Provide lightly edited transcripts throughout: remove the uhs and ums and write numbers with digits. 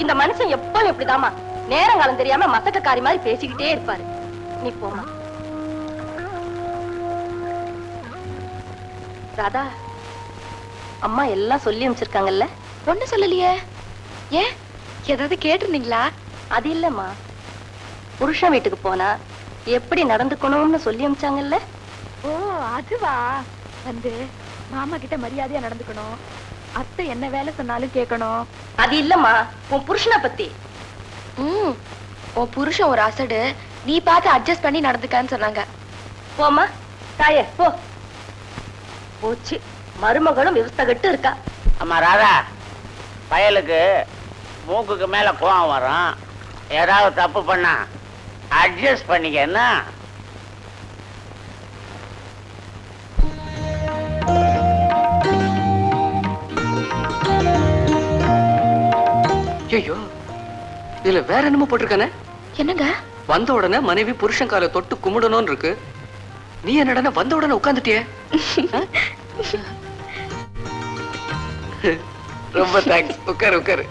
இந்த மனுஷன் எப்பவும் இப்படிதாமா நேரங்காலம் தெரியாம மசக்கக்காரி மாதிரி பேசிக்கிட்டே இருப்பாரு. நீ போமா. ராதா, அம்மா எல்லாம் சொல்லி அனுப்பிச்சிருக்காங்கல்ல? ஒண்ணு சொல்லலையே. ஏன், ஏதாவது கேட்டிருந்தீங்களா? அது இல்லம்மா, புருஷன் வீட்டுக்கு போனா எப்படி நடந்துக்கணும்னு சொல்லி அனுப்பிச்சாங்கல்ல? ஓ அதுவா? வந்து மாமா கிட்ட மரியாதையா நடந்துக்கணும், அத்தை என்ன வேலை சொன்னாலும் கேட்கணும். அது இல்லம்மா, உன் புருஷனை பத்தி. உன் புருஷன் ஒரு அசடு, நீ பார்த்து அட்ஜஸ்ட் பண்ணி நடந்துக்கான்னு சொன்னாங்க. போமா தாயே, போ. போச்சு, மருமகளும் விவஸ்தகட்டு இருக்கா. அம்மா ராதா, பயலுக்கு மூக்குக்கு மேல கோவம் வரும். ஏதாவது தப்பு பண்ணா அட்ஜஸ்ட் பண்ணிக்க. என்ன ஐயோ, இதுல வேற என்னமோ போட்டிருக்கானே. என்னங்க? வந்த உடனே மனைவி புருஷன் காலை தொட்டு கும்பிடணும்னு இருக்கு. நீ என்னடா வந்த உடனே உட்கார்ந்துட்டியே? ரொம்ப தேங்க்ஸ். உட்காரு உட்காரு.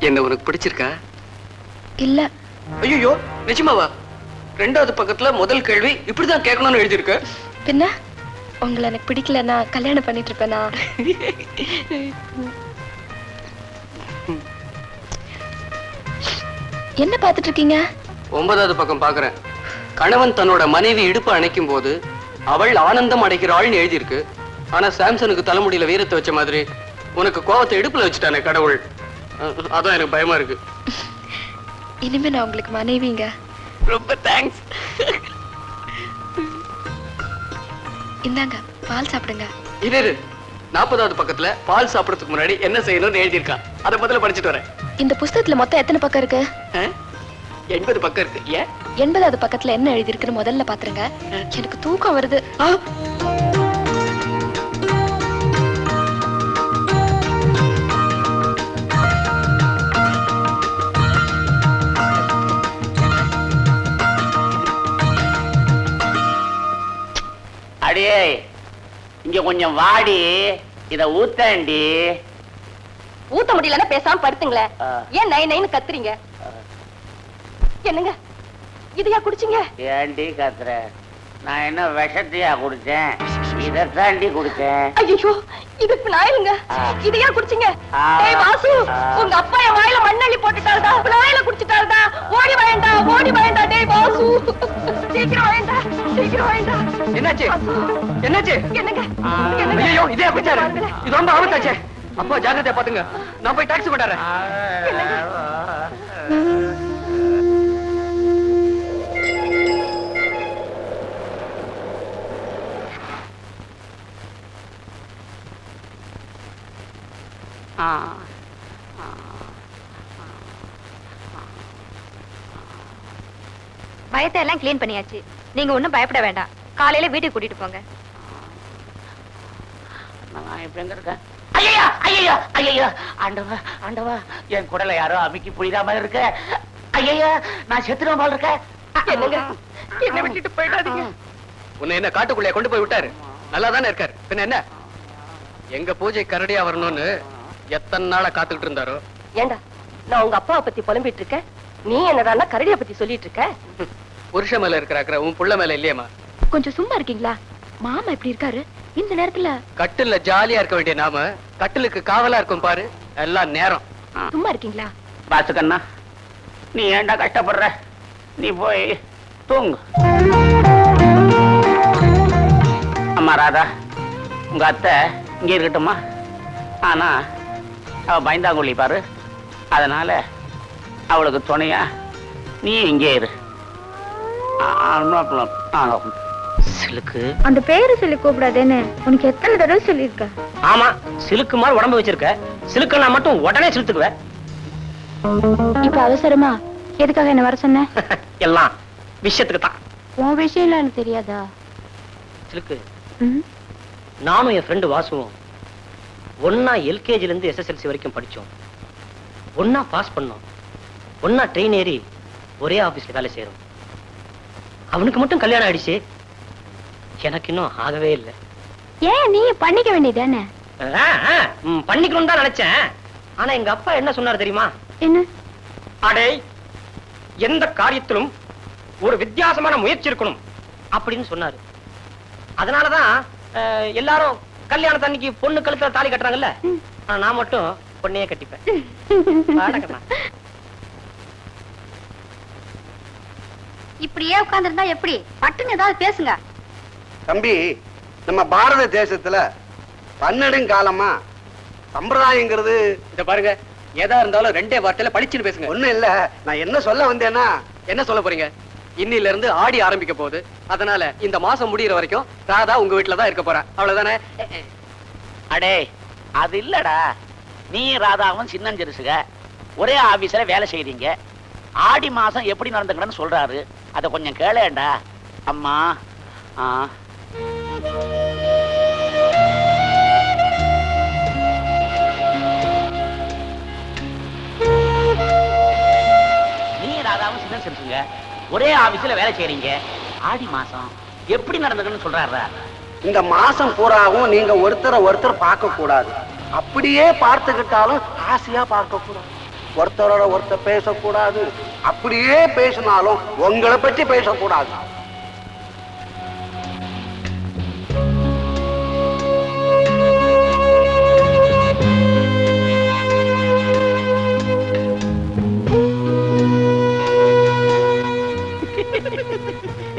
என்ன உனக்கு பிடிச்சிருக்கா? இல்ல. ஐயோ, நிஜமாவா? ரெண்டாவது பக்கத்துல முதல் கேள்வி இப்படிதான் கேட்கணும்னு எழுதியிருக்க. பின்ன உங்களை எனக்கு பிடிக்கலன்னா கல்யாணம் பண்ணிட்டு இருப்பேனா? என்ன பாத்துட்டு இருக்கீங்க? 9வது பக்கம் பாக்குறேன். கணவன் தன்னோட மனைவி இடுப்பு அணைக்கும் போது அவள் ஆனந்தம் அடைகிறாள்னு எழுதியிருக்கு. ஆனா சாம்சனுக்கு தலைமுடியில வீரத்தை வச்ச மாதிரி உனக்கு கோவத்தை இடுப்புல வச்சுட்டானே கடவுள். அதான் எனக்கு பயமா இருக்கு. இனிமே நான் உங்களுக்கு மனைவிங்க. ரொம்ப தேங்க்ஸ். இந்தாங்க, பால் சாப்பிடுங்க. இரு, 40வது பக்கத்துல பால் சாப்பிடறதுக்கு முன்னாடி என்ன செய்யணும்னு எழுதியிருக்கான். அதை முதல்ல படிச்சுட்டு வரேன். இந்த புத்தகத்துல மொத்தம் எத்தனை பக்கம் இருக்கு? 80 பக்கம் இருக்கு. ஏன்? 80வது பக்கத்துல என்ன எழுதி இருக்குன்னு முதல்ல பாத்துருங்க. எனக்கு தூக்கம் வருது. அடியே, இங்க கொஞ்சம் வாடி, இத ஊத்தாண்டி. ஊத்த முடியலன்னா பேசாம படுத்துங்களேன். ஏன் நை நைன்னு கத்துறீங்க? என்னங்க இதையா குடிச்சீங்க? ஏண்டி கத்துற? நான் என்ன விஷத்தையா குடிச்சேன்? இதத்தாண்டி குடிச்சேன். ஐயோ, இதுக்கு நாயிலுங்க. இதையா குடிச்சீங்க? டேய் வாசு, உங்க அப்பா என் வாயில மண்ணள்ளி போட்டுட்டாருடா. நாயில குடிச்சிட்டாருடா. ஓடி வாயேண்டா, ஓடி வாயேண்டா. டேய் வாசு, சீக்கிரம் வாயேண்டா, சீக்கிரம் வாயேண்டா. என்னாச்சு? என்னாச்சு? என்னங்க? ஐயோ, இதே குடிச்சாரு. இது ரொம்ப ஆபத்தாச்சே. அப்பா ஜாக்கிரதையா பாத்துங்க. நான் போய் டாக்ஸி கொண்டாறேன். பயத்தை எல்லாம் கிளீன் பண்ணியாச்சு. நீங்க ஒண்ணும் பயப்பட வேண்டாம். காலையில வீட்டுக்கு கூட்டிட்டு போங்க. நான் இப்ப எங்க இருக்கேன்? ஐயா ஐயா ஐயா, ஆண்டவா ஆண்டவா, என் குடலை யாரோ அமுக்கி புரியாம இருக்க. ஐயா, நான் செத்துறோம் போல இருக்க. என்னங்க, என்ன விட்டுட்டு போயிடாதீங்க. உன்னை என்ன காட்டுக்குள்ளே கொண்டு போய் விட்டாரு? நல்லா தானே இருக்காரு. பின்ன என்ன, எங்க பூஜை கரடியா வரணும்னு எத்தனை நாளா காத்துக்கிட்டு இருந்தாரோ. ஏண்டா, நான் உங்க அப்பாவை பத்தி புலம்பிட்டு இருக்கேன், நீ என்னடா கரடிய பத்தி சொல்லிட்டு இருக்க? புருஷ மேல இருக்கிற உன் புள்ள மேல இல்லையம்மா. கொஞ்சம் சும்மா இருக்கீங்களா? மாமா இப்படி இருக்காரு இந்த நேரத்துல. கட்டில்ல ஜாலியா இருக்க வேண்டிய நாம கட்டிலுக்கு காவலா இருக்கும் பாரு. எல்லாம் நேரம். சும்மா இருக்கீங்களா? பாத்துக்கண்ணா, நீ ஏண்டா கஷ்டப்படுற? நீ போய் தூங்கு. அம்மா ராதா, உங்க அத்தை இங்க இருக்கட்டுமா? ஆனா அவ பயந்தாங்குழி பாரு. அதனால அவளுக்கு துணையா நீ இங்கே இரு. சிலுக்கு, அந்த பேரு சொல்லி கூப்பிடாதேன்னு உனக்கு எத்தனை தடவை சொல்லியிருக்க? ஆமா, சிலுக்கு மாதிரி உடம்பு வச்சிருக்க. சிலுக்கு நான் மட்டும் உடனே சிலுத்துக்குவேன். இப்ப அவசரமா எதுக்காக என்ன வர சொன்ன? எல்லாம் விஷயத்துக்கு தான். உன் விஷயம் எனக்கு தெரியாதா? சிலுக்கு, நானும் என் ஃப்ரெண்டு வாசுவும் ஒன்னா எல்கேஜில இருந்து SSLC வரைக்கும் படிச்சோம். ஒன்னா பாஸ் பண்ணோம். ஒன்னா ட்ரெயின் ஏறி ஒரே ஆபீஸ்ல வேலை செய்யறோம். அவனுக்கு மட்டும் கல்யாணம் ஆயிடுச்சு, எனக்கு இன்னும் ஆகவே இல்லை. ஏன் நீ பண்ணிக்க வேண்டியதானே? பண்ணிக்கணும் தான் நினைச்சேன். ஆனா எங்க அப்பா என்ன சொன்னாரு தெரியுமா? என்ன? அடே, எந்த காரியத்திலும் ஒரு வித்தியாசமான முயற்சி இருக்கணும் அப்படின்னு சொன்னாரு. அதனாலதான் எல்லாரும் கல்யாணத்தன்னைக்கு பொண்ணு கழுத்துல தாலி கட்டுறாங்கல்ல, நான் மட்டும் பொண்ணையே கட்டிப்பேன். இப்படியே உட்கார்ந்திருந்தா எப்படி? பட்டுன்னு ஏதாவது பேசுங்க. தம்பி, நம்ம பாரத தேசத்துல பன்னெடுங்காலமா சம்பிரதாயங்கிறது இத பாருங்க, ஏதா இருந்தாலும் ரெண்டே வார்த்தையில படிச்சுன்னு பேசுங்க. ஒண்ணும் இல்ல. நான் என்ன சொல்ல வந்தேன்னா, என்ன சொல்ல போறீங்க? இன்னில இருந்து ஆடி ஆரம்பிக்க போகுது. அதனால இந்த மாசம் முடியற வரைக்கும் ராதா உங்க வீட்டுல தான் இருக்க போறா. அவ்வளவுதானே? அடே, அது இல்லடா. நீ ராதாவும் சின்னஞ்சிறுசுக ஒரே ஆபீஸ்ல வேலை செய்றீங்க. ஆடி மாசம் எப்படி நடந்துக்கணும்னு சொல்றாரு. அத கொஞ்சம் கேளேண்டா. அம்மா. நீ ராதாவும் சின்னஞ்சிறுசுங்க ஒரே ஆபீஸ்ல வேலை செய்றீங்க. ஆடி மாசம் எப்படி நடந்துக்கணும்னு சொல்றாரா? இந்த மாசம் பூராவும் நீங்க ஒருத்தர் பார்க்க கூடாது. அப்படியே பார்த்துக்கிட்டாலும் ஆசையா பார்க்க கூடாது. ஒருத்தரோட ஒருத்தர் பேசக்கூடாது. அப்படியே பேசினாலும் உங்களை பற்றி பேசக்கூடாது.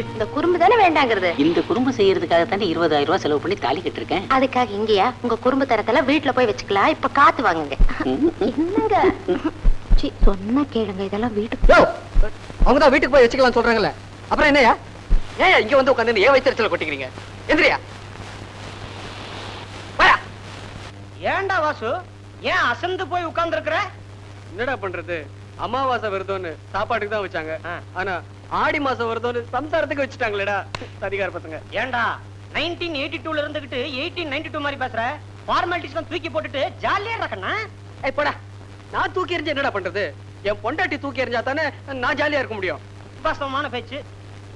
இந்த குறும்பு தானே வேண்டாங்கிறது. இந்த குறும்பு செய்யறதுக்காக தானே 20,000 ரூபாய் செலவு பண்ணி தாலி கட்டிருக்கேன். அதுக்காக இங்கயா? உங்க குறும்பு தரத்துல வீட்டுல போய் வச்சுக்கலாம். இப்ப காத்து வாங்குங்க. என்னங்க சொன்னா கேளுங்க. இதெல்லாம் வீட்டுக்கு அவங்கதான் வீட்டுக்கு போய் வச்சுக்கலாம் சொல்றாங்கல்ல, அப்புறம் என்னையா? ஏன் இங்க வந்து உட்காந்து ஏன் வயிற்றுல கொட்டிக்கிறீங்க? எந்திரியா. ஏண்டா வாசு, ஏன் அசந்து போய் உட்கார்ந்து இருக்கிற? என்னடா பண்றது? அமாவாசை விரதம்னு சாப்பாட்டுக்கு தான் வச்சாங்க. ஆனா ஆடி மாசம் விரதம்னு சம்சாரத்துக்கு வச்சுட்டாங்களேடா அதிகார பசங்க. ஏண்டா 1982ல இருந்துகிட்டு 1892 மாதிரி பேசுற? ஃபார்மாலிட்டிஸ் எல்லாம் தூக்கி போட்டுட்டு ஜாலியா இருக்கண்ணா. போடா. நான் தூக்கி எறிஞ்சு என்னடா பண்றது? என் பொண்டாட்டி தூக்கி எறிஞ்சா தானே நான் ஜாலியா இருக்க முடியும். வாஸ்தவமான பேச்சு.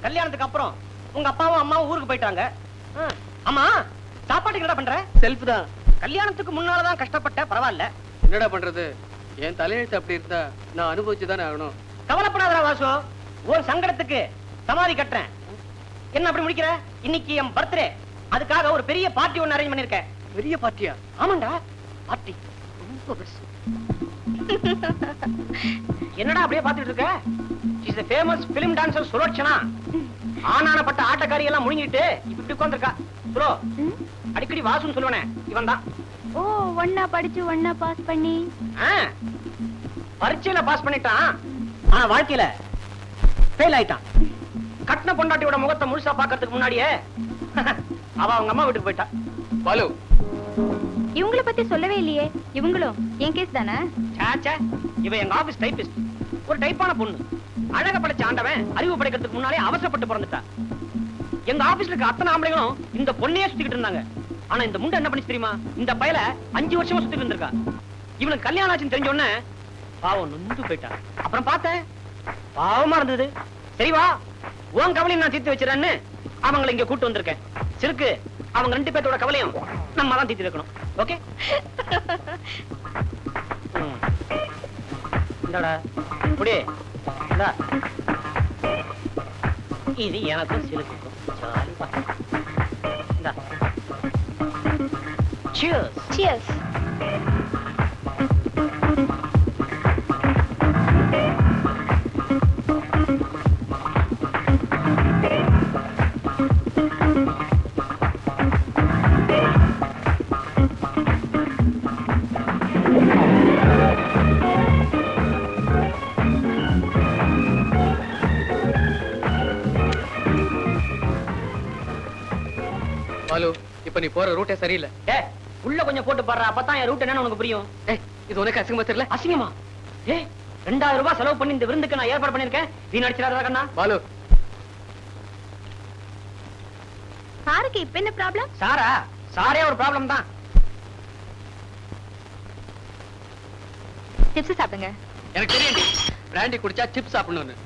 கல்யாணத்துக்கு அப்புறம் உங்க அப்பாவும் அம்மாவும் ஊருக்கு போயிட்டாங்க. ஆமா, சாப்பாட்டுக்கு என்னடா பண்ற? செல்ஃப் தான். கல்யாணத்துக்கு முன்னாலதான் கஷ்டப்பட்ட, பரவாயில்ல. என்னடா பண்றது? என் தலையெழுத்து அப்படி இருந்தா நான் அனுபவிச்சுதானே ஆகணும். கவலைப்படாதடா வாசு, ஒரு சங்கடத்துக்கு சமாதி கட்டுறேன். என்ன அப்படி முடிக்கிற? இன்னைக்கு என் பர்த்டே, அதுக்காக ஒரு பெரிய பார்ட்டி ஒன்னு அரேஞ்ச் பண்ணிருக்கேன். பெரிய பார்ட்டியா? ஆமாண்டா, பார்ட்டி ரொம்ப பெருசு. என்னடா அப்படியே பாத்துட்டு இருக்க? She's a famous film dancer Sulochana. ஆனானப்பட்ட ஆட்டக்காரி எல்லாம் முழுங்கிட்டு இப்படி உட்கார்ந்திருக்கா. சுலோ, அடிக்கடி வாசுன்னு சொல்லுவனே இவன் தான். ஓ, ஒண்ணா படிச்சு ஒண்ணா பாஸ் பண்ணி பரீட்சையில பாஸ் பண்ணிட்டான். ஆனா வாழ்க்கையில ஃபெயில் ஆயிட்டான். கட்டின பொண்டாட்டியோட முகத்தை முழுசா பாக்கிறதுக்கு முன்னாடியே அவ அவங்க அம்மா வீட்டுக்கு போயிட்டா. பாலு, இவங்கள பத்தி சொல்லவே இல்லையே. இவங்களும் என் கேஸ் தானே? சாச்சா, இவ எங்க ஆபீஸ் டைப்பிஸ்ட். ஒரு டைப்பான பொண்ணு. அழக படைச்ச ஆண்டவன் அறிவு படைக்கிறதுக்கு முன்னாலே அவசரப்பட்டு பிறந்துட்டா. எங்க ஆபீஸ்ல இருக்க அத்தனை ஆம்பளைகளும் இந்த பொண்ணையே சுத்திக்கிட்டு இருந்தாங்க. ஆனா இந்த முண்டை என்ன பண்ணி தெரியுமா? இந்த பயல 5 வருஷமா சுத்திட்டு இருந்திருக்கா. இவனுக்கு கல்யாணம் ஆச்சுன்னு தெரிஞ்ச உடனே பாவம் நொந்து போயிட்டா. அப்புறம் பார்த்தேன், பாவமா இருந்தது. சரி வா, உன் கவலையும் நான் தீர்த்து வச்சிடறேன்னு அவங்களை இங்க கூட்டு வந்திருக்கேன். சிறுக்கு, அவங்க 2 பேர்த்தோட கவலையும் நம்ம தான் தீர்த்து வைக்கணும். ஓகே? இந்தாடா புடி. இந்தா, இது எனக்கும் சிறுக்குக்கும் ஜாலிப்பா. இந்தா. Cheers. Cheers. பாலு, இப்ப நீ போற ரூட்டே சரியில்லை. உள்ள கொஞ்சம் போட்டு பாடுற, அப்பதான் என் ரூட் என்னன்னு உனக்கு புரியும். இது உனக்கு அசிங்கமா தெரியல? அசிங்கமா? 2000 ரூபாய் செலவு பண்ணி இந்த விருந்துக்கு நான் ஏற்பாடு பண்ணிருக்கேன். நீ நடிச்சிடாதா கண்ணா? பாலு, சாருக்கு இப்ப என்ன ப்ராப்ளம்? சாரா? சாரே ஒரு ப்ராப்ளம் தான். டிப்ஸ் சாப்பிடுங்க. எனக்கு தெரியும் பிராண்டி குடிச்சா சிப்ஸ் சாப்பிடணும்னு.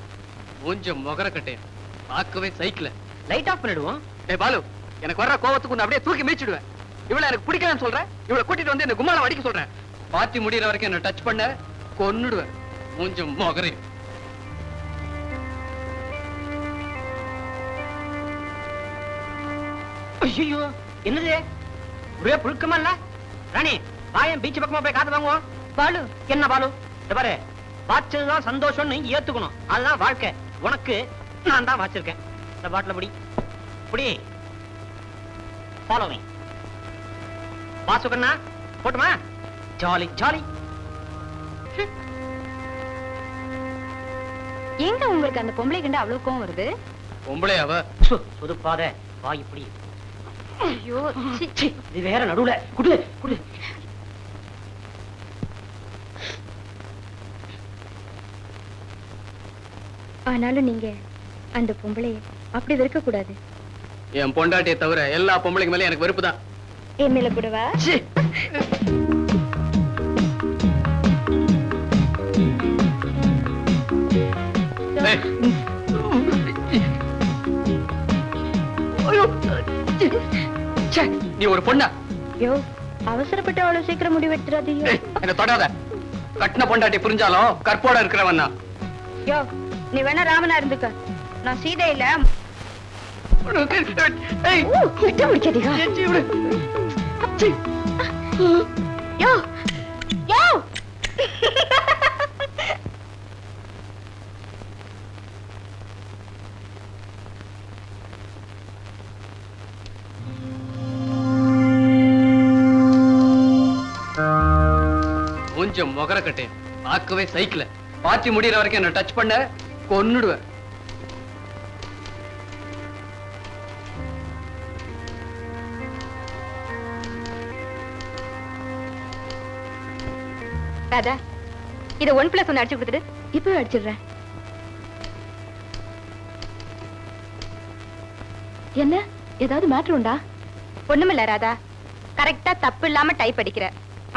கொஞ்சம் முகர கட்டையும் பார்க்கவே சைக்கிள். லைட் ஆஃப் பண்ணிடுவோம். பாலு, எனக்கு வர்ற கோவத்துக்கு உன்னை அப்படியே தூக்கி மீச்சிடுவேன். இவளை எனக்கு பிடிக்கலன்னு சொல்றேன். இவளை கூட்டிட்டு வந்து என்ன கும்மாளம் அடிக்க சொல்றேன். பார்ட்டி முடியற வரைக்கும் என்ன டச் பண்ண கொன்னுடுவேன். மூஞ்சும் மொகரி. ஐயோ என்னது ஒரே புழுக்கமா இல்ல? ராணி வாயன் பீச் பக்கமா போய் காத்து வாங்குவோம். பாலு என்ன பாலு, இந்த பாரு, வாச்சதுதான் சந்தோஷம், நீங்க ஏத்துக்கணும். அதுதான் வாழ்க்கை. உனக்கு நான் தான் வாச்சிருக்கேன். இந்த பாட்டில புடி புடி. Follow me. வாசுகண்ணா போட்டுமா? Jolly jolly. எங்க உங்களுக்கு அந்த பொம்பளை கண்டு அவ்வளவு கோவம் வருது? பொம்பளையாவ புதுப்பாத வாய் இப்படி. ஐயோ இது வேற நடுவுல குடு குடு. ஆனாலும் நீங்க அந்த பொம்பளைய அப்படி வெறுக்க கூடாது. என் பொண்டாட்டியை தவிர எல்லா பொம்பளைக்கு மேல எனக்கு வெறுப்பு தான். என் மேல கூடவா? நீ ஒரு பொண்ணா? யோ அவசரப்பட்டு அவ்வளவு சீக்கிரம் முடிவெடுத்துறாதீங்க. என்ன தொடாத. கட்டின பொண்டாட்டி புரிஞ்சாலும் கற்போட இருக்கிறவன் தான். யோ நீ வேணா ராமனா இருந்துக்க, நான் சீதை இல்ல. யோ யோ கொஞ்சம் மொகர கட்டேன். பார்க்கவே சைக்கிள். பார்ட்டி முடியற வரைக்கும் என்ன டச் பண்ண கொன்னுடுவேன். ராதா இத 1+1 அடிச்சு கொடுத்துட்டு இப்பவே அடிச்சிடுறேன். என்ன ஏதாவது மேட்டர் உண்டா? ஒண்ணுமில்ல ராதா, கரெக்டா தப்பு இல்லாம டைப் அடிக்கிற.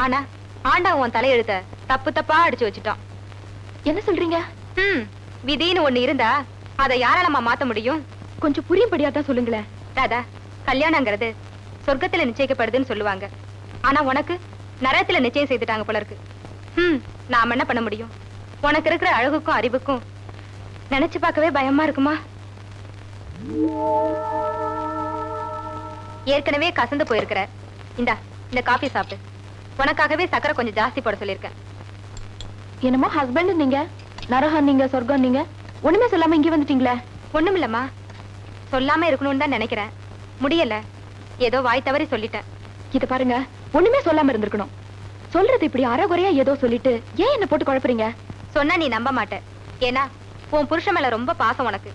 ஆனா ஆண்டா உன் தலையெழுத்த தப்பு தப்பா அடிச்சு வச்சுட்டான். என்ன சொல்றீங்க? விதின்னு ஒண்ணு இருந்தா அதை யாரால நம்ம மாத்த முடியும்? கொஞ்சம் புரியும்படியா தான் சொல்லுங்களேன். ராதா, கல்யாணங்கிறது சொர்க்கத்துல நிச்சயிக்கப்படுதுன்னு சொல்லுவாங்க. ஆனா உனக்கு நரகத்துல நிச்சயம் செய்துட்டாங்க போல இருக்கு. நாம என்ன பண்ண முடியும்? உனக்கு இருக்கிற அழகுக்கும் அறிவுக்கும் நினைச்சு பார்க்கவே பயமா இருக்குமா? ஏற்கனவே கசந்து போயிருக்கிற. இந்த காபி சாப்பிடு. உனக்காகவே சக்கரை கொஞ்சம் ஜாஸ்தி போட சொல்லிருக்கேன். என்னமோ ஹஸ்பண்ட் நீங்க, நரகம் நீங்க, சொர்க்கம் நீங்க, ஒண்ணுமே சொல்லாம இங்க வந்துட்டீங்களே. ஒண்ணும் இல்லம்மா, சொல்லாம இருக்கணும்னு தான் நினைக்கிறேன். முடியல, ஏதோ வாய் தவறி சொல்லிட்டேன். இத பாருங்க, ஒண்ணுமே சொல்லாம இருந்திருக்கணும். சொல்றது இப்படி அறகுறையா ஏதோ சொல்லிட்டு ஏன் என்ன போட்டு குழப்பறீங்க? சொன்னா நீ நம்ப மாட்ட. ஏன்னா உன் புருஷன் மேல ரொம்ப பாசம் உனக்கு.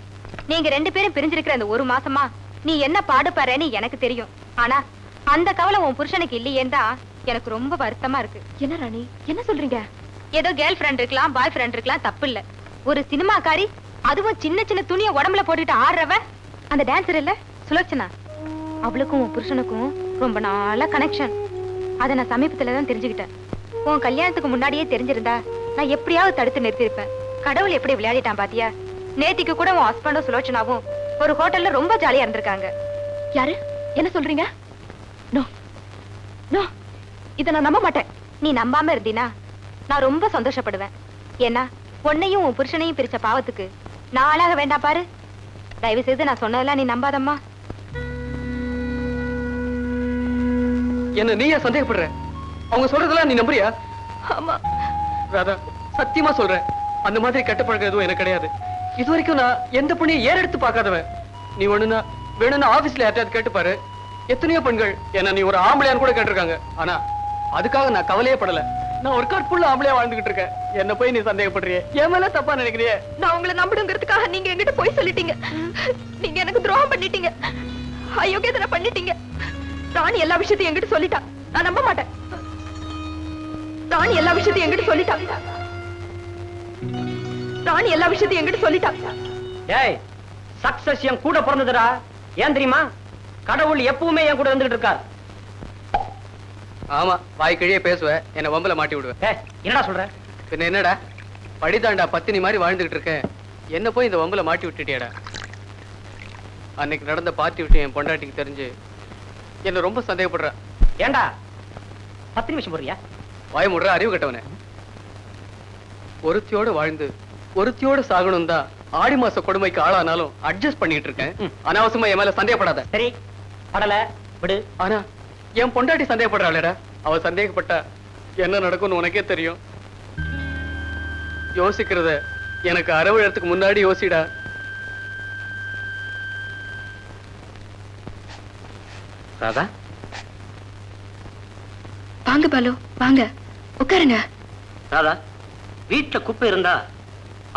நீங்க 2 பேரும் பிரிஞ்சிருக்கிற அந்த 1 மாசமா நீ என்ன பாடுபறன்னு எனக்கு தெரியும். ஆனா அந்த கவலை உன் புருஷனுக்கு இல்லையேண்டா எனக்கு ரொம்ப வருத்தமா இருக்கு. என்ன ராணி, என்ன சொல்றீங்க? ஏதோ கேர்ள் ஃப்ரெண்ட் இருக்கலாம், பாய் ஃப்ரெண்ட் இருக்கலாம், தப்பு இல்ல. ஒரு சினிமாக்காரி, அதுவும் சின்ன சின்ன துணியை உடம்புல போட்டுட்டு ஆடுறவ, அந்த டான்சர் இல்ல சுலோச்சனா, அவளுக்கும் உன் புருஷனுக்கும் ரொம்ப நாளா கனெக்ஷன். அதை நான் சமீபத்துலதான் தெரிஞ்சுக்கிட்டேன். உன் கல்யாணத்துக்கு முன்னாடியே தெரிஞ்சிருந்தா நான் எப்படியாவது தடுத்து நிறுத்திருப்பேன். கடவுள் எப்படி விளையாடிட்டான் பாத்தியா? நேத்திக்கு கூட உன் ஹஸ்பண்டும் சுலோச்சனாவும் ஒரு ஹோட்டல்ல ரொம்ப ஜாலியா இருந்திருக்காங்க. யாரு? என்ன சொல்றீங்க? நோ நோ, இத நான் நம்ப மாட்டேன். நீ நம்பாம இருந்தீனா நான் ரொம்ப சந்தோஷப்படுவேன். ஏன்னா உன்னையும் உன் புருஷனையும் பிரிச்ச பாவத்துக்கு நான் ஆளாக வேண்டாம் பாரு. தயவு செய்து நான் சொன்னதெல்லாம் நீ நம்பாதம்மா. என்ன நீயா சந்தேகப்படுற? அவங்க சொல்றதெல்லாம் நீ நம்புறியா? ஆமா ராதா, சத்தியமா சொல்றேன், அந்த மாதிரி கெட்ட பழக்கம் எதுவும் எனக்கு கிடையாது. இது வரைக்கும் நான் எந்த பொண்ணையும் ஏறெடுத்து பார்க்காதவன். நீ ஒண்ணுனா வேணும்னா ஆபீஸ்ல யார்ட்டாவது கேட்டு பாரு. எத்தனையோ பெண்கள் என்ன நீ ஒரு ஆம்பளையான்னு கூட கேட்டிருக்காங்க. ஆனா அதுக்காக நான் கவலையே படல. நான் ஒரு கற்புள்ள ஆம்பளையா வாழ்ந்துகிட்டு இருக்கேன். என்ன போய் நீ சந்தேகப்படுறியே? என் மேல தப்பா நினைக்கிறியே? நான் உங்களை நம்பணுங்கிறதுக்காக நீங்க என்கிட்ட போய் சொல்லிட்டீங்க. நீங்க எனக்கு துரோகம் பண்ணிட்டீங்க, அயோக்கியத்தனை பண்ணிட்டீங்க. ராணி எல்லா விஷயத்தையும் என்கிட்ட சொல்லிட்டா. நான் நம்ப மாட்டேன். ராணி எல்லா விஷயத்தையும் என்கிட்ட சொல்லிட்டா. ராணி எல்லா விஷயத்தையும் என்கிட்ட சொல்லிட்டா. ஏய், சக்சஸ் என் கூட பிறந்ததுடா. ஏன் தெரியுமா? கடவுள் எப்பவுமே என் கூட இருந்துட்டு இருக்கார். ஆமா, வாய் கிழியே பேசுவ, என்ன வம்பல மாட்டி விடுவ. என்னடா சொல்ற? பின்ன என்னடா, படிதாண்டா பத்தினி மாதிரி வாழ்ந்துகிட்டு இருக்கேன். என்ன போய் இந்த வம்பல மாட்டி விட்டுட்டியாடா. அன்னைக்கு நடந்த பார்ட்டி விட்டு என் பொண்டாட்டிக்கு தெரிஞ்சு என்ன ரொம்ப சந்தேகப்படுற. ஏண்டா 10 நிமிஷம் போறியா? வாய் முடுற அறிவு கட்டவனே. ஒருத்தியோட வாழ்ந்து ஒருத்தியோட சாகணும் தான் ஆடி மாச கொடுமைக்கு ஆளானாலும் அட்ஜஸ்ட் பண்ணிட்டு இருக்கேன். அனாவசியமா என் மேல சந்தேகப்படாத. சரி படல விடு. ஆனா என் பொண்டாட்டி சந்தேகப்படுறாளேடா. அவ சந்தேகப்பட்டா என்ன நடக்கும்னு உனக்கே தெரியும். யோசிக்கிறத எனக்கு அரவழத்துக்கு முன்னாடி யோசிடா. ராதா வாங்க பாலு, வாங்க உட்காருங்க. ராதா, வீட்டுல குப்பை இருந்தா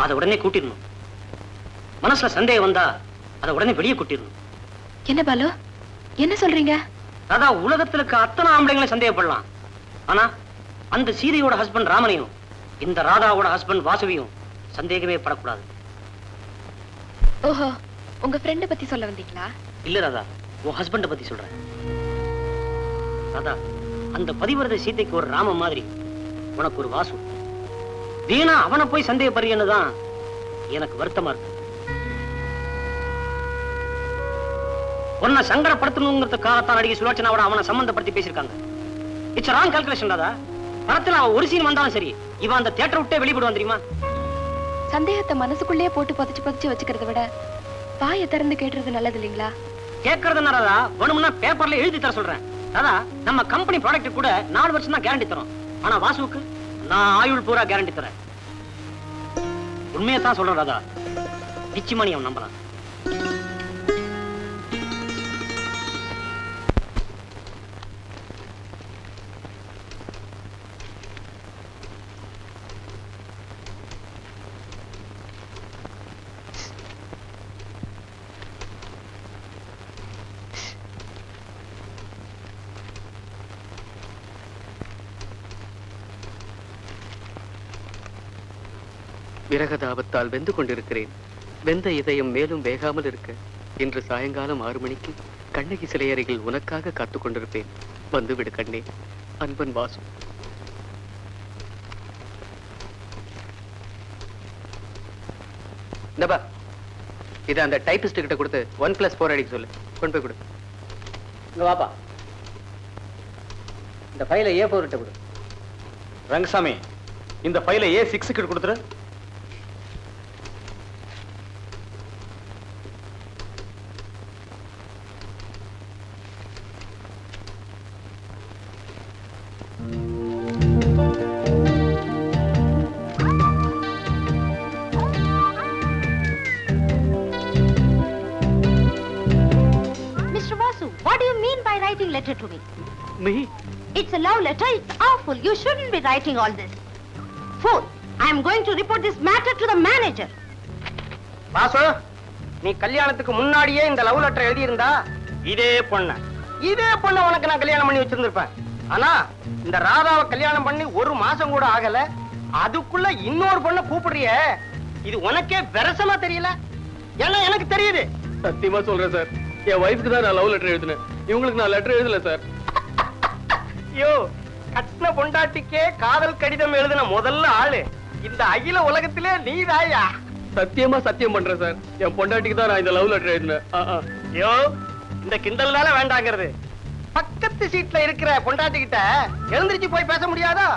அதை உடனே கூட்டிடணும். மனசுல சந்தேகம் வந்தா அதை உடனே வெளியே கூட்டிடணும். என்ன பாலு, என்ன சொல்றீங்க? ராதா, உலகத்துல இருக்க அத்தனை ஆம்பளைங்களை சந்தேகப்படலாம். ஆனா அந்த சீதையோட ஹஸ்பண்ட் ராமனையும் இந்த ராதாவோட ஹஸ்பண்ட் வாசுவியும் சந்தேகமே படக்கூடாது. ஓஹோ, உங்க ஃப்ரெண்ட பத்தி சொல்ல வந்தீங்களா? இல்ல ராதா, உன் ஹஸ்பண்ட பத்தி சொல்றேன். ராதா, அந்த பதிவிரதை சீதைக்கு ஒரு ராம மாதிரி உனக்கு ஒரு வாசு. வீணா அவனை போய் சந்தேகப்படுறீன்னு தான் எனக்கு வருத்தமா இருக்கு. உன்னை சங்கடப்படுத்தணுங்கிறதுக்காகத்தான் நடிகை சுலோச்சனாவோட அவனை சம்பந்தப்படுத்தி பேசியிருக்காங்க. It's wrong calculation Radha. படத்துல அவன் ஒரு சீன் வந்தாலும் சரி, இவன் அந்த தியேட்டர் விட்டே வெளிப்படுவான் தெரியுமா? சந்தேகத்தை மனசுக்குள்ளேயே போட்டு புதைச்சு வச்சுக்கிறத விட வாயை திறந்து கேட்டுறது நல்லது இல்லைங்களா? கேட்கறது என்ன ராதா, வேணும்னா பேப்பர்ல எழுதி தர சொல்றேன். ராதா, நம்ம கம்பெனி ப்ராடக்ட் கூட 4 வருஷம் தான் கேரண்டி தரோம். ஆனா வாசுவுக்கு நான் ஆயுள் பூரா கேரண்டி தரேன். உண்மையை தான் சொல்றேன் ராதா, நிச்சயமா நீ அவன் நம்பலாம். விரகதாபத்தால் வெந்து கொண்டிருக்கிறேன். வெந்த இதயம் மேலும் வேகாமல் இருக்க இன்று சாயங்காலம் 6 மணிக்கு கண்ணகி சிலை அருகில் உனக்காக காத்துக் கொண்டிருப்பேன். வந்துவிடு கண்ணே. அன்பன் வாசு. இந்தப்பா, இதை அந்த டைபிஸ்ட் கிட்ட கொடுத்து 1+4 அடிக்க சொல்லு. கொண்டு போய் கொடு. இங்க வாப்பா, இந்த ஃபைலை A4 கிட்ட கொடு. ரங்கசாமி, இந்த ஃபைலை A6 கிட்ட கொடுத்துரு. Mr. Vasu, what do you mean by writing letter to me? Me? It's a love letter. It's awful. You shouldn't be writing all this. Fool, I am going to report this matter to the manager. Vasu, நீ கல்யாணத்துக்கு முன்னாடியே இந்த love letter எழுதி இருந்தா இதே பொண்ண உனக்கு நான் கல்யாணம் பண்ணி வச்சிருந்திருப்பேன். ஆனா இந்த ராதாவை கல்யாணம் பண்ணி 1 மாசம் கூட ஆகல, அதுக்குள்ள இன்னொரு பொண்ணை கூப்பிடுறியே, இது உனக்கே வெரசமா தெரியல? ஏன்னா எனக்கு தெரியுது. சத்தியமா சொல்றேன் சார், என் வைஃப்க்கு தான் நான் லவ் லெட்டர் எழுதினேன். இவங்களுக்கு நான் லெட்டர் எழுதல சார். ஐயோ, கட்டின பொண்டாட்டிக்கே காதல் கடிதம் எழுதின முதல்ல ஆளு இந்த அகில உலகத்திலே நீதாயா? சத்தியமா சத்தியம் பண்றேன் சார், என் பொண்டாட்டிக்கு தான் நான் இந்த லவ் லெட்டர் எழுதினேன். ஐயோ, இந்த கிண்டல்னால வேண்டாங்கிறது. பக்கத்து சீட்ல இருக்கிற பொண்டாட்டி கிட்ட எழுந்திருச்சு போய் பேச முடியாதா?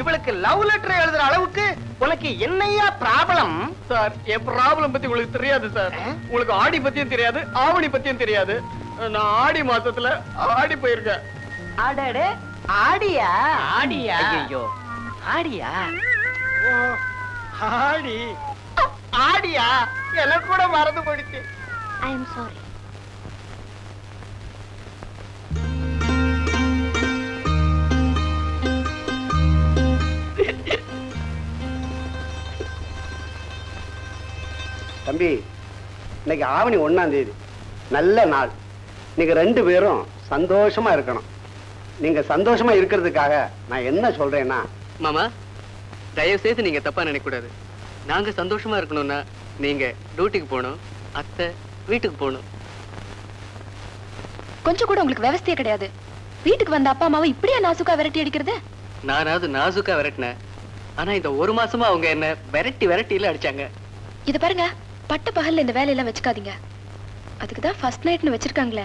இவளுக்கு லவ் லெட்டர் எழுதுற அளவுக்கு உனக்கு என்னையா ப்ராப்ளம்? சார், என் ப்ராப்ளம் பத்தி உங்களுக்கு தெரியாது சார். உங்களுக்கு ஆடி பத்தியும் தெரியாது, ஆவணி பத்தியும் தெரியாது. நான் ஆடி மாசத்துல ஆடி போயிருக்கேன். அடடே, ஆடியா? ஆடியா? ஐயோ, ஆடியா? ஓ, ஆடி ஆடியா? எனக்கு கூட மறந்து போயிடுச்சு. I am sorry. தம்பி, இன்னைக்கு ஆவணி 1ஆம் தேதி, நல்ல நாள். நீங்க 2 பேரும் சந்தோஷமா இருக்கணும். நீங்க சந்தோஷமா இருக்கிறதுக்காக நான் என்ன சொல்றேன்னா, மாமா, தயவு செய்து நீங்க தப்பா நினைக்க கூடாது. நாங்க சந்தோஷமா இருக்கணும்னா நீங்க டியூட்டிக்கு போகணும், அத்தை வீட்டுக்கு போகணும். கொஞ்சம் கூட உங்களுக்கு விவசாய கிடையாது. வீட்டுக்கு வந்த அப்பா அம்மாவை இப்படியா நாசுக்கா விரட்டி அடிக்கிறது? நானாவது நாசுக்கா விரட்டினேன். ஆனா இந்த 1 மாசமா அவங்க என்ன விரட்டில அடிச்சாங்க. இது பாருங்க, பட்ட பகல்ல இந்த வேலையெல்லாம் வச்சுக்காதீங்க. அதுக்குதான் ஃபர்ஸ்ட் நைட்னு வச்சிருக்காங்களே.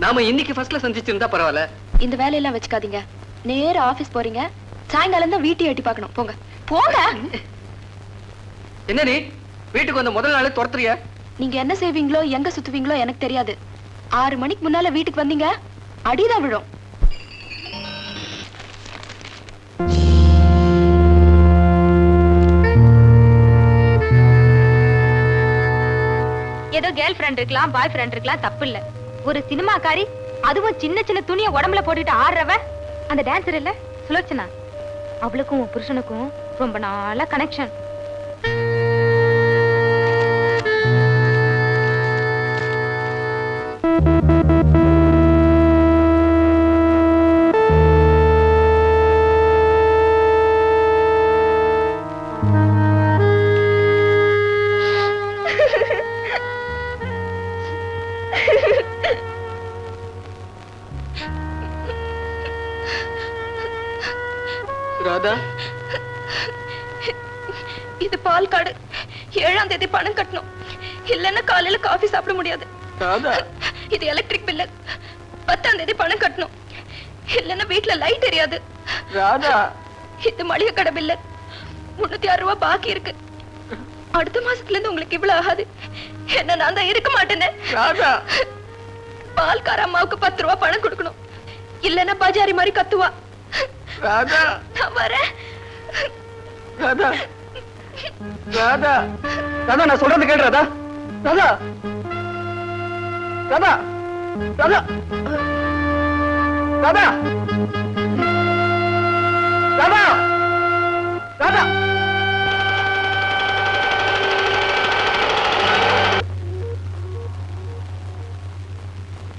நாம இன்னைக்கு ஃபர்ஸ்ட்ல சந்திச்சிருந்தா பரவாயில்ல. இந்த வேலையெல்லாம் வச்சுக்காதீங்க. நேர ஆபீஸ் போறீங்க, சாயங்காலம் தான் வீட்டை எட்டி பார்க்கணும். போங்க போங்க. என்ன நீ வீட்டுக்கு வந்த முதல் நாளே துரத்துறிய? நீங்க என்ன செய்வீங்களோ எங்க சுத்துவீங்களோ எனக்கு தெரியாது. 6 மணிக்கு முன்னால வீட்டுக்கு வந்தீங்க, அடிதான் விழும். ஏதோ கேர்ள் ஃப்ரெண்ட் இருக்கலாம், பாய் ஃப்ரெண்ட் இருக்கலாம், தப்பு இல்ல. ஒரு சினிமாக்காரி, அதுவும் சின்ன சின்ன துணியை உடம்புல போட்டுட்டு ஆடுறவ, அந்த டான்சர் இல்ல சுலோச்சனா, அவளுக்கும் உன் புருஷனுக்கும் ரொம்ப நாளா கனெக்ஷன். ராதா, இது பால் கார்டு. 7ஆம் தேதி பணம் கட்டணும், இல்லன்னா காலையில காஃபி சாப்பிட முடியாது. ராதா, இது எலக்ட்ரிக் பில்லு. 10ஆம் தேதி பணம் கட்டணும், இல்லன்னா வீட்டுல லைட் எரியாது. ராதா, இது மளிகை கடை பில்லு. 306 ரூபாய் பாக்கி இருக்கு. அடுத்த மாசத்துல இருந்து உங்களுக்கு இவ்வளவு ஆகாது. என்ன நான் தான் இருக்க மாட்டேன்னு. ராதா, பால்கார அம்மாவுக்கு 10 ரூபாய் பணம் கொடுக்கணும், இல்லன்னா பஜாரி மாதிரி கத்துவா. ராதா, நான் வரேன். ராதா, ராதா, ராதா, நான் சொல்றது கேளு ராதா. ராதா, ராதா, ராதா, ராதா, ராதா, ராதா.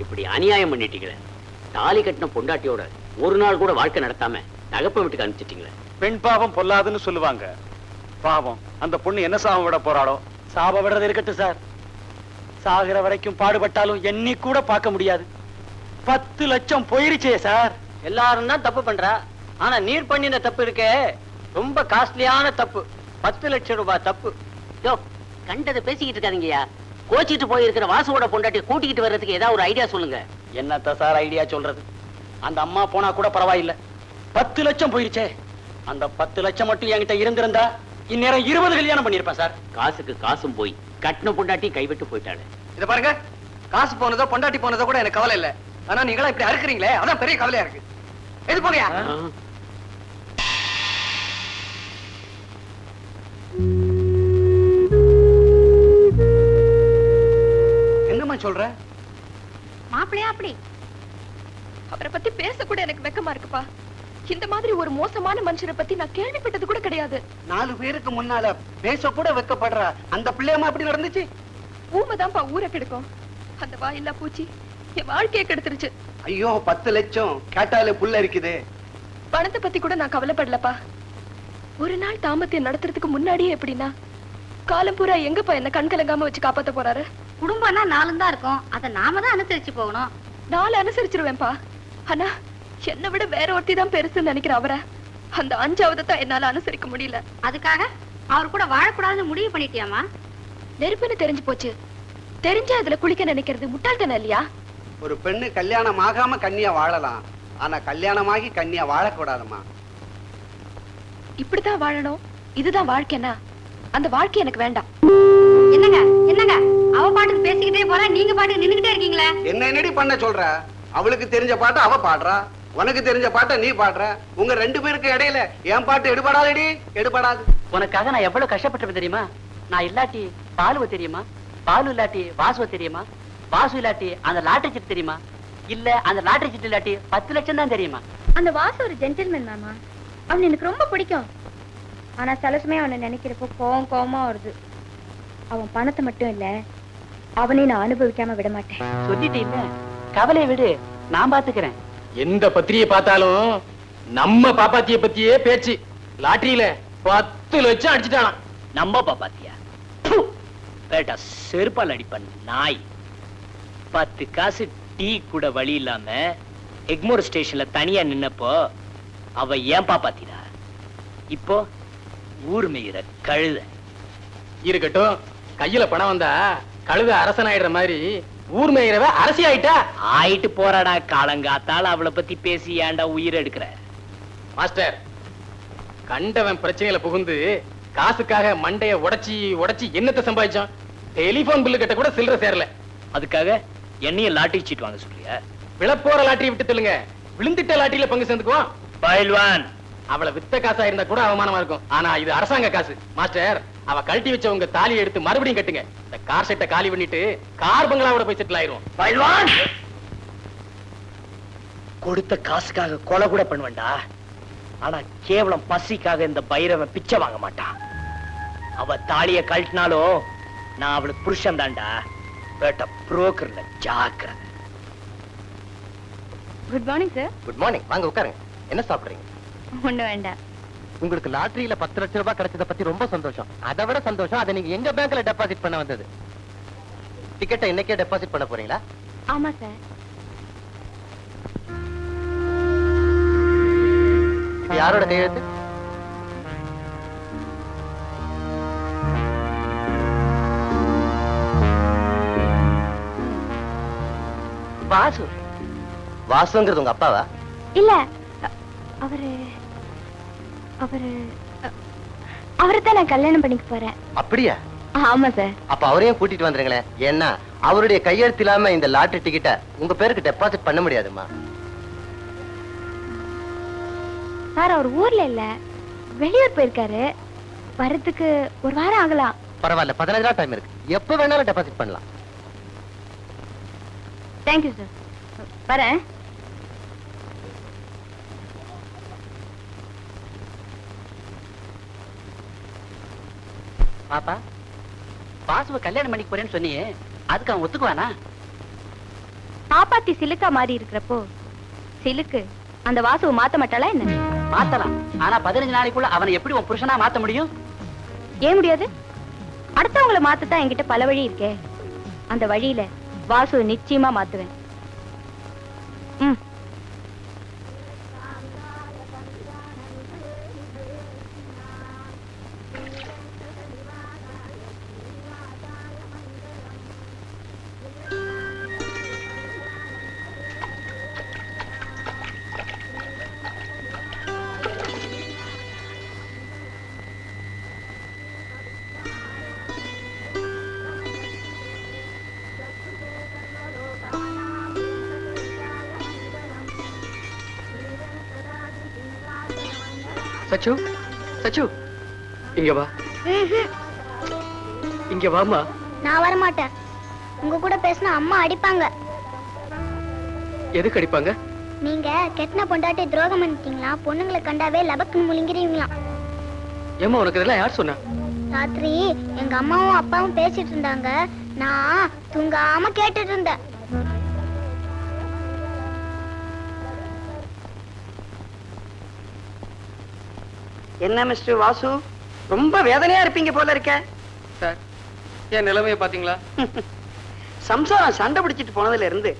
இப்படி அநியாயம் பண்ணிட்டீங்களே. தாலி கட்டின பொண்டாட்டியோட ஒரு நாள் கூட வாழ்க்கை நடத்தாம தகப்ப வீட்டுக்கு அனுப்பிச்சிட்டீங்களே. பெண் பாவம் பொல்லாதுன்னு சொல்லுவாங்க. பாவம் அந்த பொண்ணு என்ன சாபம் விட போறாளோ. சாப விடுறது இருக்கட்டும் சார், சாகிற வரைக்கும் பாடுபட்டாலும் எண்ணி கூட பார்க்க முடியாது. 10 லட்சம் போயிருச்சே சார். எல்லாரும் தான் தப்பு பண்றா, ஆனா நீர் பண்ணின தப்பு இருக்கே ரொம்ப காஸ்ட்லியான தப்பு. 10 லட்சம் ரூபாய் தப்பு. யோ, கண்டதை பேசிக்கிட்டு இருக்காதீங்கயா. கோச்சிட்டு போயிருக்கிற வாசுவோட பொண்டாட்டியை கூட்டிக்கிட்டு வர்றதுக்கு ஏதாவது ஒரு ஐடியா சொல்லுங்க. என்னத்த சார் ஐடியா சொல்றது? அந்த அம்மா போனா கூட பரவாயில்ல, 10 லட்சம் போயிருச்சே. அந்த 10 லட்சம் மட்டும் என்கிட்ட இருந்திருந்தா இந்நேரம் 20 கல்யாணம் பண்ணிருப்பேன் சார். காசுக்கு காசும் போய் கட்டின பொண்டாட்டி கைவிட்டு போயிட்டாளே. இத பாருங்க, காசு போனதோ பொண்டாட்டி போனதோ கூட எனக்கு கவலை இல்ல. ஆனா நீங்களா இப்படி அறுக்குறீங்களே, அதான் பெரிய கவலையா இருக்கு. எது போங்கயா. என்னம்மா சொல்ற? மாப்பிள்ளையா அப்படி? அவரை பத்தி பேச கூட எனக்கு வெக்கமா இருக்குப்பா. இந்த மாதிரி ஒரு மோசமான மனுஷரை பத்தி நான் கேள்விப்பட்டது கூட கிடையாது. 4 பேருக்கு முன்னால பேச கூட வெக்கப்படுற அந்த பிள்ளையம்மா அப்படி நடந்துச்சு? ஊமைதான்ப்பா ஊரை கெடுக்கும். அந்த வாயில்லா பூச்சி என் வாழ்க்கையை கெடுத்துருச்சு. ஐயோ, 10 லட்சம் கேட்டாலே புல்ல இருக்குது. பணத்தை பத்தி கூட நான் கவலைப்படலப்பா. ஒரு நாள் தாமத்தியம் நடத்துறதுக்கு முன்னாடியே எப்படின்னா, காலம் பூரா எங்கப்பா என்ன கண் கலங்காம வச்சு காப்பாத்த போறாரு? குடும்பம்னா 4 தான் இருக்கும், அதை நாம தான் அனுசரிச்சு போகணும். 4 அனுசரிச்சிருவேன்பா. ஆனா என்னை விட வேற ஒருத்தி தான் பெருசுன்னு நினைக்கிற அவரை அந்த 5ஆவது தான் என்னால அனுசரிக்க முடியல. அதுக்காக அவர் கூட வாழக்கூடாதுன்னு முடிவு பண்ணிட்டியாமா? நெருப்புன்னு தெரிஞ்சு போச்சு, தெரிஞ்சா அதுல குளிக்க நினைக்கிறது முட்டாள்தானே இல்லையா? ஒரு பெண்ணு கல்யாணம் ஆகாம கன்னியா வாழலாம், ஆனா கல்யாணமாகி கன்னியா வாழக்கூடாதுமா. இப்படிதான் வாழணும், இதுதான் வாழ்க்கைனா அந்த வாழ்க்கை எனக்கு வேண்டாம். என்னங்க என்னங்க, அவ பாட்டுக்கு பேசிக்கிட்டே போற, நீங்க பாட்டுக்கு நின்னுகிட்டே இருக்கீங்களே. என்ன என்னடி பண்ண சொல்ற? அவளுக்கு தெரிஞ்ச பாட்டை அவ பாடுறா, உனக்கு தெரிஞ்ச பாட்டை நீ பாடுற. உங்க 2 பேருக்கு இடையில என் பாட்டு எடுபடாதடி, எடுபடாது. உனக்காக நான் எவ்வளவு கஷ்டப்பட்டிருப்பேன் தெரியுமா? நான் இல்லாட்டி பாலுவ தெரியுமா? பாலு இல்லாட்டி வாசுவ தெரியுமா? வாசு இல்லாட்டி அந்த லாட்டரி சீட்டு தெரியுமா? இல்ல அந்த லாட்டரி சீட்டு இல்லாட்டி 10 லட்சம் தான் தெரியுமா? அந்த வாசு ஒரு ஜென்டில்மேன் மாமா, அவன் எனக்கு ரொம்ப பிடிக்கும். ஆனா சில சமயம் அவனை நினைக்கிறப்போ கோவமா வருது. அவன் பணத்தை மட்டும் இல்ல, அவனை நான் அனுபவிக்காம விட மாட்டேன். சொல்லிட்டு இல்ல, கவலையை விடு, நான் பாத்துக்கிறேன். எந்த பத்திரியை பார்த்தாலும் நம்ம பாப்பாத்திய பத்தியே பேச்சு. லாட்டரியில 10 லட்சம் அடிச்சுட்டானா. நம்ம பாப்பாத்தியா? பேட்டா செருப்பால் அடிப்பன் நாய். 10 காசு டீ கூட வழி இல்லாம எக்மோர் ஸ்டேஷன்ல தனியா நின்னப்போ அவ ஏன் பாப்பாத்திடா. இப்போ ஊர் மேயிற கழுத. இருக்கட்டும், கையில பணம் வந்தா கழுத அரசனாயிடுற மாதிரி ஊர் மேயறவ அரசி ஆயிட்டா. ஆயிட்டு போறாடா காலங்காத்தால அவளை பத்தி பேசி ஏன்டா உயிர் எடுக்கிற? மாஸ்டர், கண்டவன் பிரச்சனையில புகுந்து காசுக்காக மண்டைய உடைச்சி உடைச்சி என்னத்தை சம்பாதிச்சான்? டெலிபோன் பில்லு கட்ட கூட சில்லற சேரல. அதுக்காக என்னைய லாட்டரி சீட் வாங்க சொல்றியா? விழப்போற லாட்டரி விட்டு சொல்லுங்க, விழுந்துட்ட லாட்டரியில பங்கு சேர்ந்துக்குவோம். பயில்வான், அவளை வித்த காசா இருந்தா கூட அவமானமா இருக்கும். ஆனா இது அரசாங்க காசு. மாஸ்டர், அவ கழட்டி வச்ச உங்க தாலியை எடுத்து மறுபடியும் கட்டுங்க. இந்த கார் செட்டை காலி பண்ணிட்டு கார் பங்களாவோட போய் செட்டில் ஆயிரும். பயில்வான், கொடுத்த காசுக்காக கொலை கூட பண்ணுவேன்டா. ஆனா கேவலம் பசிக்காக இந்த பைரவன் பிச்சை வாங்க மாட்டான். அவ தாலிய கழட்டினாலும் நான் அவளுக்கு புருஷன் தான்டா. பேட்ட புரோக்கர்ல ஜாக்கிரதை. Good morning sir. Good morning. வாங்க உட்காருங்க. என்ன சாப்பிடுறீங்க? ஒண்ணு வேண்டாம். உங்களுக்கு லாட்டரியில 10 லட்சம் ரூபாய் கிடைச்சத பத்தி ரொம்ப சந்தோஷம். அதை விட சந்தோஷம் அதை நீங்க எங்க பேங்க்ல டெபாசிட் பண்ண வந்தது. டிக்கெட்டை இன்னைக்கே டெபாசிட் பண்ண போறீங்களா? ஆமா சார். இது யாரோட கையெழுத்து? வாசு. வாசுங்கிறது உங்க அப்பாவா? இல்ல, அவரு அவரைத்தான் நான் கல்யாணம் பண்ணிக்க போறேன். அப்படியா? ஆமா சார். அப்ப அவரையும் கூட்டிட்டு வந்துருங்களேன். ஏன்னா அவருடைய கையெழுத்து இல்லாம இந்த லாட்டரி டிக்கெட்டை உங்க பேருக்கு டெபாசிட் பண்ண முடியாதுமா. சார், அவர் ஊர்ல இல்ல, வெளியூர் போயிருக்காரு. வரதுக்கு ஒரு வாரம் ஆகலாம். பரவாயில்ல, 15 நாள் டைம் இருக்கு. எப்ப வேணாலும் டெபாசிட் பண்ணலாம். Thank you sir. வரேன். பாப்பா, வாசுவ கல்யாணம் பண்ணிக்க போறேன்னு சொன்னியே, அதுக்கு அவன் ஒத்துக்குவானா? பாப்பாத்தி சிலுக்கா மாறி இருக்கிறப்போ சிலுக்கு அந்த வாசுவை மாத்த மாட்டாளா என்ன? மாத்தலாம். ஆனா 15 நாளைக்குள்ள அவனை எப்படி உன் புருஷனா மாத்த முடியும்? ஏன் முடியாது? அடுத்தவங்களை மாத்தத்தான் என்கிட்ட பல வழி இருக்கே. அந்த வழியில வாசுவை நிச்சயமா மாத்துவேன். ம். சச்சு, சச்சு, இங்க வா. இங்க வாமா. நான் வர மாட்டேன். உங்க கூட பேசினா அம்மா அடிப்பாங்க. எதுக்கு அடிப்பாங்க? நீங்க கெட்டின பொண்டாட்டி துரோகம் பண்ணிட்டீங்களா? பொண்ணுங்களை கண்டாவே லபக்குன்னு முழுங்கிறீங்களா? ஏமா உனக்கு இதெல்லாம் யார் சொன்னா? ராத்திரி எங்க அம்மாவும் அப்பாவும் பேசிட்டு இருந்தாங்க. நான் தூங்காம கேட்டுட்டு இருந்தேன். என்ன மிஸ்டர் வாசு, ரொம்ப வேதனையா இருப்பீங்க போல இருக்க. சார், என் நிலைமையை பாத்தீங்களா? சம்சாரம் சண்டை பிடிச்சிட்டு போனதுல இருந்து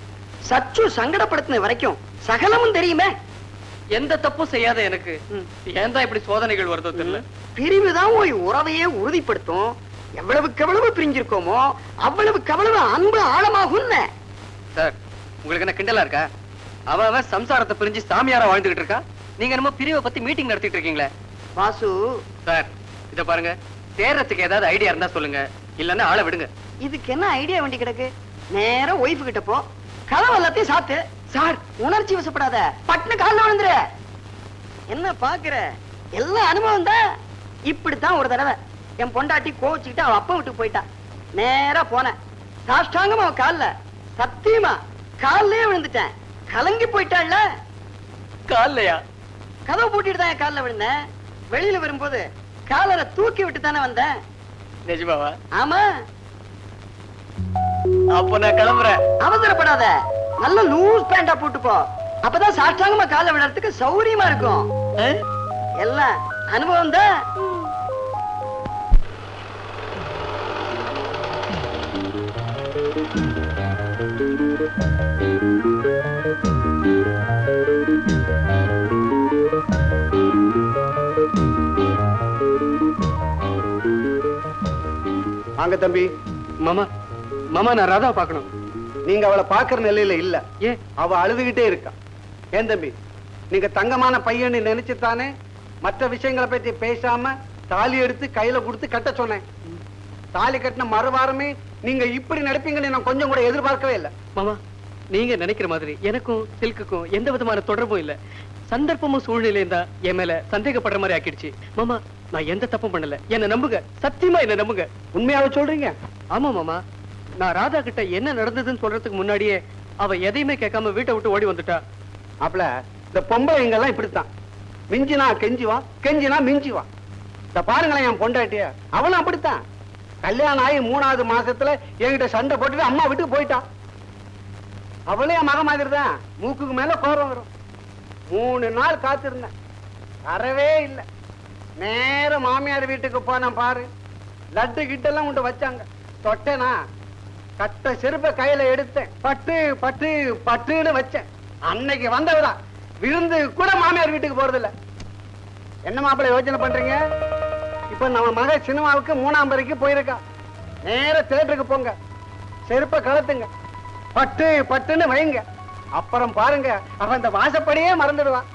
சச்சு சங்கடப்படுத்தின வரைக்கும் சகலமும் தெரியுமே. எந்த தப்பும் செய்யாத எனக்கு ஏன் தான் இப்படி சோதனைகள் வருதோ தெரியல. பிரிவுதான் ஒரு உறவையே உறுதிப்படுத்தும். எவ்வளவுக்கு எவ்வளவு பிரிஞ்சிருக்கோமோ அவ்வளவுக்கு அவ்வளவு அன்பு ஆழமாகும். சார், உங்களுக்கு என்ன கிண்டலா இருக்கா? அவன் சம்சாரத்தை பிரிஞ்சு சாமியாரா வாழ்ந்துகிட்டு இருக்கா. நீங்க என்னமோ பிரிவை பத்தி மீட்டிங் நடத்திட்டு இருக்கீங்களே. வாசு சார், இத பாருங்க, தேர்றதுக்கு ஏதாவது ஐடியா இருந்தா சொல்லுங்க, இல்லன்னா ஆளை விடுங்க. இதுக்கு என்ன ஐடியா வேண்டி கிடக்கு? நேரம் ஒய்ஃபு கிட்ட போ, கதவு எல்லாத்தையும் சாத்து. சார், உணர்ச்சி வசப்படாத, பட்டுன்னு காலில் விழுந்துரு. என்ன பாக்குற? எல்லாம் அனுபவம் தான். இப்படித்தான் ஒரு தடவை என் பொண்டாட்டி கோவிச்சுக்கிட்டு அவ அப்பா விட்டு போயிட்டா. நேரா போனேன், சாஷ்டாங்கமா அவன் கால்ல, சத்தியமா கால்லயே விழுந்துட்டேன். கலங்கி போயிட்டாள்ல. காலையா? கதவு பூட்டிட்டு தான் என் காலில் விழுந்தேன். வெளியில வரும்போது காலரை தூக்கி விட்டு தானே வந்தேன். நிஜமாவா? ஆமா. அப்ப நான் கிளம்புறேன். அவசரப்படாத, நல்ல லூஸ் பேண்டா போட்டு போ. அப்பதான் சாஷ்டாங்கமா கால விடுறதுக்கு சௌரியமா இருக்கும். எல்லாம் அனுபவம் தான். வாங்க தம்பி. மாமா, மாமா, நான் ராதா பார்க்கணும். நீங்க அவளை பாக்குற நிலையில இல்ல. ஏன் அவ அழுதுகிட்டே இருக்கா. ஏன் தம்பி, நீங்க தங்கமான பையன்னு நினைச்சுத்தானே மற்ற விஷயங்களை பத்தி பேசாம தாலி எடுத்து கையில கொடுத்து கட்ட சொன்னேன். தாலி கட்டின மறுவாரமே நீங்க இப்படி நடப்பீங்கன்னு நான் கொஞ்சம் கூட எதிர்பார்க்கவே இல்லை. மாமா, நீங்க நினைக்கிற மாதிரி எனக்கும் சில்க்குக்கும் எந்த விதமான தொடர்பும் இல்ல. சந்தர்ப்பமும் சூழ்நிலையும் தான் என் மேல சந்தேகப்படுற மாதிரி ஆக்கிடுச்சு. மாமா, நான் எந்த தப்பும் பண்ணல. என்ன நம்புங்க, சத்தியமா என்ன நம்புங்க. உண்மையாவே சொல்றீங்க? ஆமா மாமா, நான் ராதா கிட்ட என்ன நடந்ததுன்னு சொல்றதுக்கு முன்னாடியே அவ எதையுமே கேட்காம வீட்டை விட்டு ஓடி வந்துட்டா. அப்பல இந்த பொம்பளைங்கெல்லாம் இப்படித்தான். மிஞ்சினா கெஞ்சிவா, கெஞ்சினா மிஞ்சிவா. இந்த பாருங்களேன் என் பொண்டாட்டிய, அவளும் அப்படித்தான். கல்யாணம் ஆகி 3வது மாசத்துல என்கிட்ட சண்டை போட்டுட்டு அம்மா வீட்டுக்கு போயிட்டா. அவளே என் மக மாதிரி தான். மூக்குக்கு மேல கோபம் வரும். 3 நாள் காத்திருந்தேன், வரவே இல்லை. நேரம் மாமியார் வீட்டுக்கு போனேன். பாரு, லட்டு கிட்டெல்லாம் உண்டு வச்சாங்க. தொட்டேனா கட்ட செருப்ப கையில எடுத்தேன். பட்டு பட்டு பட்டுன்னு வச்சேன். அன்னைக்கு வந்தவதா விருந்து கூட மாமியார் வீட்டுக்கு போறதில்ல. என்ன மாப்பிள்ளை யோசனை பண்றீங்க? இப்ப நம்ம மக சினிமாவுக்கு 3ஆம் வரைக்கும் போயிருக்கா. நேர தியேட்டருக்கு போங்க, செருப்ப கலத்துங்க, பட்டு பட்டுன்னு வைங்க. அப்புறம் பாருங்க, அவன் இந்த வாசப்படியே மறந்துடுவான்.